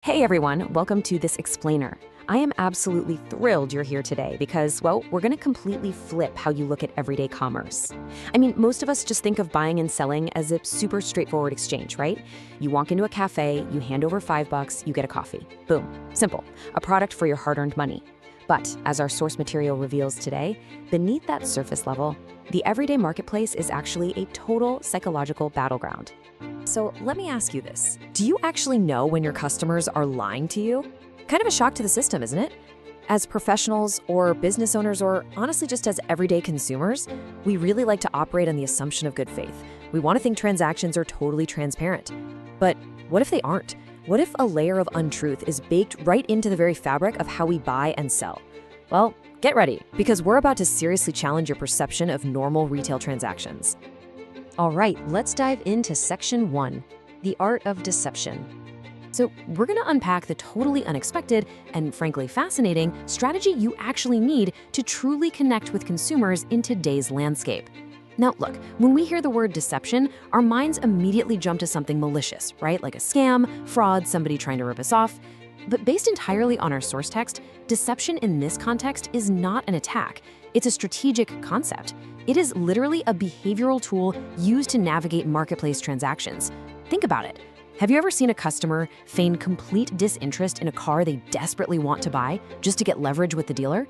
Hey everyone, welcome to This Explainer. I am absolutely thrilled you're here today because, well, we're going to completely flip how you look at everyday commerce. I mean, most of us just think of buying and selling as a super straightforward exchange, right? You walk into a cafe, you hand over $5, you get a coffee. Boom. Simple. A product for your hard-earned money. But as our source material reveals today, beneath that surface level, the everyday marketplace is actually a total psychological battleground. So let me ask you this. Do you actually know when your customers are lying to you? Kind of a shock to the system, isn't it? As professionals or business owners, or honestly just as everyday consumers, we really like to operate on the assumption of good faith. We want to think transactions are totally transparent. But what if they aren't? What if a layer of untruth is baked right into the very fabric of how we buy and sell? Well, get ready, because we're about to seriously challenge your perception of normal retail transactions. All right, let's dive into Section 1, the art of deception. So we're going to unpack the totally unexpected and frankly fascinating strategy you actually need to truly connect with consumers in today's landscape. Now look, when we hear the word deception, our minds immediately jump to something malicious, right? Like a scam, fraud, somebody trying to rip us off. But based entirely on our source text, deception in this context is not an attack. It's a strategic concept. It is literally a behavioral tool used to navigate marketplace transactions. Think about it. Have you ever seen a customer feign complete disinterest in a car they desperately want to buy just to get leverage with the dealer?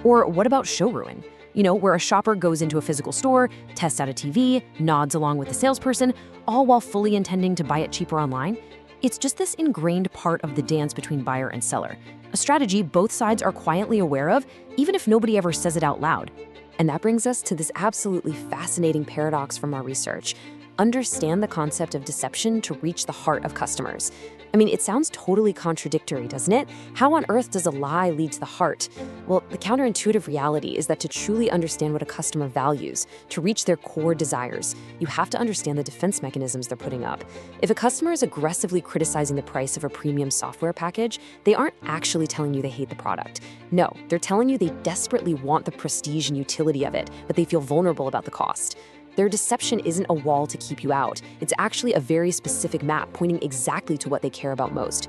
Or what about show ruin? Where a shopper goes into a physical store, tests out a TV, nods along with the salesperson, all while fully intending to buy it cheaper online? It's just this ingrained part of the dance between buyer and seller, a strategy both sides are quietly aware of, even if nobody ever says it out loud. And that brings us to this absolutely fascinating paradox from our research. Understand the concept of deception to reach the heart of customers. I mean, it sounds totally contradictory, doesn't it? How on earth does a lie lead to the heart? Well, the counterintuitive reality is that to truly understand what a customer values, to reach their core desires, you have to understand the defense mechanisms they're putting up. If a customer is aggressively criticizing the price of a premium software package, they aren't actually telling you they hate the product. No, they're telling you they desperately want the prestige and utility of it, but they feel vulnerable about the cost. Their deception isn't a wall to keep you out. It's actually a very specific map pointing exactly to what they care about most.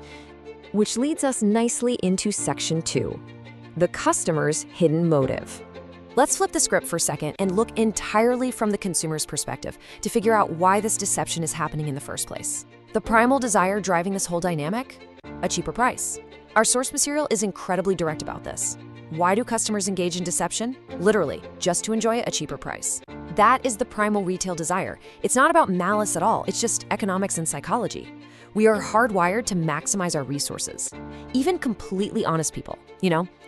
Which leads us nicely into Section 2, the customer's hidden motive. Let's flip the script for a second and look entirely from the consumer's perspective to figure out why this deception is happening in the first place. The primal desire driving this whole dynamic? A cheaper price. Our source material is incredibly direct about this. Why do customers engage in deception? Literally, just to enjoy a cheaper price. That is the primal retail desire. It's not about malice at all, it's just economics and psychology. We are hardwired to maximize our resources. Even completely honest people,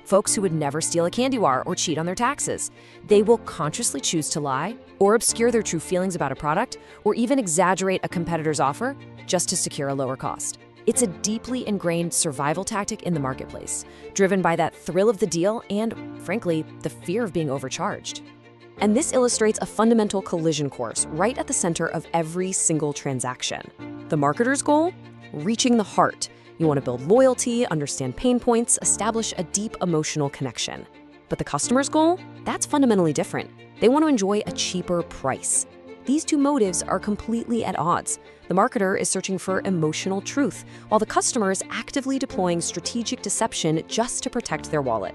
folks who would never steal a candy bar or cheat on their taxes, they will consciously choose to lie or obscure their true feelings about a product or even exaggerate a competitor's offer just to secure a lower cost. It's a deeply ingrained survival tactic in the marketplace, driven by that thrill of the deal and, frankly, the fear of being overcharged. And this illustrates a fundamental collision course right at the center of every single transaction. The marketer's goal? Reaching the heart. You want to build loyalty, understand pain points, establish a deep emotional connection. But the customer's goal? That's fundamentally different. They want to enjoy a cheaper price. These two motives are completely at odds. The marketer is searching for emotional truth, while the customer is actively deploying strategic deception just to protect their wallet.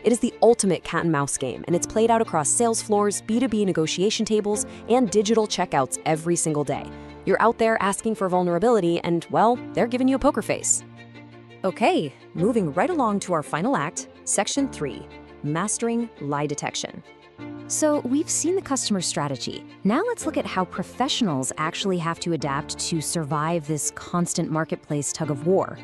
It is the ultimate cat and mouse game, and it's played out across sales floors, B2B negotiation tables, and digital checkouts every single day. You're out there asking for vulnerability, and, well, they're giving you a poker face. Okay, moving right along to our final act, Section 3, Mastering Lie Detection. So we've seen the customer strategy. Now let's look at how professionals actually have to adapt to survive this constant marketplace tug of war.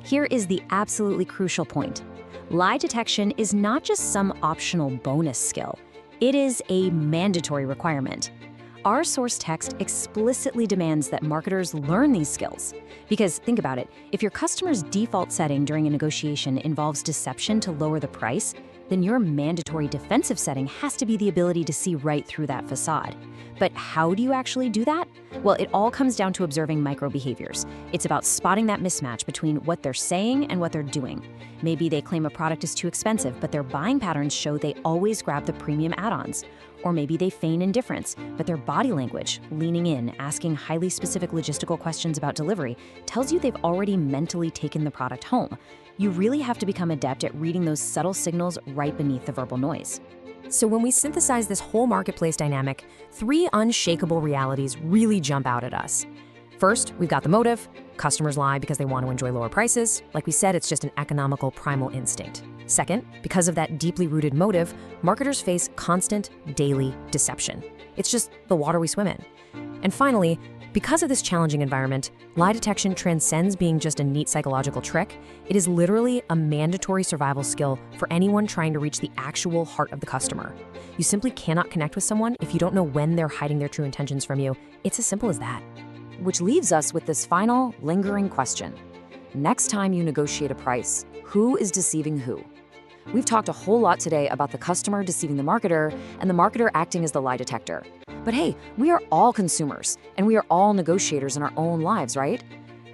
Here is the absolutely crucial point. Lie detection is not just some optional bonus skill. It is a mandatory requirement. Our source text explicitly demands that marketers learn these skills. Because think about it, if your customer's default setting during a negotiation involves deception to lower the price, then your mandatory defensive setting has to be the ability to see right through that facade. But how do you actually do that? Well, it all comes down to observing micro-behaviors. It's about spotting that mismatch between what they're saying and what they're doing. Maybe they claim a product is too expensive, but their buying patterns show they always grab the premium add-ons. Or maybe they feign indifference, but their body language, leaning in, asking highly specific logistical questions about delivery, tells you they've already mentally taken the product home. You really have to become adept at reading those subtle signals right beneath the verbal noise. So when we synthesize this whole marketplace dynamic, three unshakable realities really jump out at us. First, we've got the motive. Customers lie because they want to enjoy lower prices. Like we said, it's just an economical primal instinct. Second, because of that deeply rooted motive, marketers face constant, daily deception. It's just the water we swim in. And finally, because of this challenging environment, lie detection transcends being just a neat psychological trick. It is literally a mandatory survival skill for anyone trying to reach the actual heart of the customer. You simply cannot connect with someone if you don't know when they're hiding their true intentions from you. It's as simple as that. Which leaves us with this final, lingering question. Next time you negotiate a price, who is deceiving who? We've talked a whole lot today about the customer deceiving the marketer and the marketer acting as the lie detector. But hey, we are all consumers, and we are all negotiators in our own lives, right?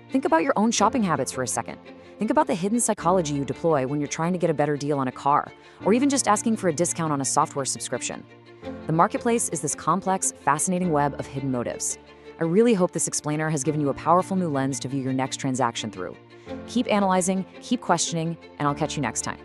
Think about your own shopping habits for a second. Think about the hidden psychology you deploy when you're trying to get a better deal on a car, or even just asking for a discount on a software subscription. The marketplace is this complex, fascinating web of hidden motives. I really hope this explainer has given you a powerful new lens to view your next transaction through. Keep analyzing, keep questioning, and I'll catch you next time.